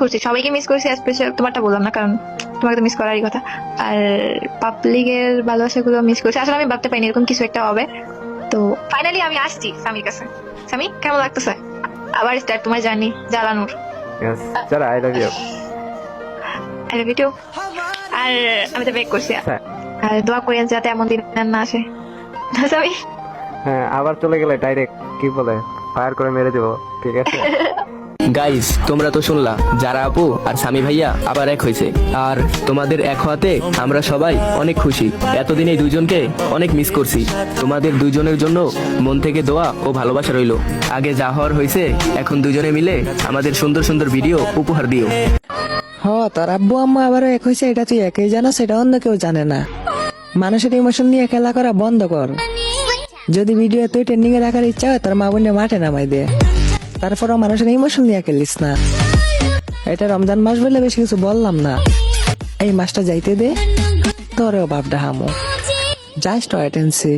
করছি, সবাইকে মিস করছি, স্পেশাল তোমারটা বললাম না কারণ তোমাকে তো মিস করারই কথা। আর পাবলিকের ভালোবাসাগুলো মিস করছি, আসলে আমি ভাবতে পারিনি এরকম কিছু একটা হবে। তো ফাইনালি আমি আসছি স্বামীর কাছে। স্বামী কেমন লাগতেছে আবার স্টার্ট তোমার জার্নি জ্বালানোর? Yes, Jara, I love you. I love you too. আর আমি তো বেক করছি, আর দোয়া করি যাতে এমন দিন আর না আসে। স্বামী হ্যাঁ, আবার চলে গেলে ডাইরেক্ট কি বলে ফায়ার করে মেরে দেবো, ঠিক আছে? গাইস, তোমরা তো শুনলা যারা আপু আর স্বামী ভাইয়া আবার এক হয়েছে। আর তোমাদের এক হওয়াতে আমরা সবাই অনেক খুশি। এতদিন এই দুইজনকে অনেক মিস করছি। তোমাদের দুইজনের জন্য মন থেকে দোয়া ও ভালোবাসা রইলো। আগে যা হওয়ার হয়েছে, এখন দুজনে মিলে আমাদের সুন্দর সুন্দর ভিডিও উপহার দিও। তোর আব্বু আম্মা আবারও এক হয়েছে, এটা তুই একই জানো, সেটা অন্য কেউ জানে না। মানুষের ইমোশন নিয়ে খেলা করা বন্ধ কর। যদি ভিডিও তুই ট্রেন্ডিং এ রাখার ইচ্ছা হয়, তোর মা বোনে মাঠে নামাই দে। তারপরও মানুষের ইমোশন নিয়ে খেলিস না। এটা রমজান মাস বলে বেশি কিছু বললাম না। এই মাসটা যাইতে দে, তোরেও বাপডা হামো। Just wait and C.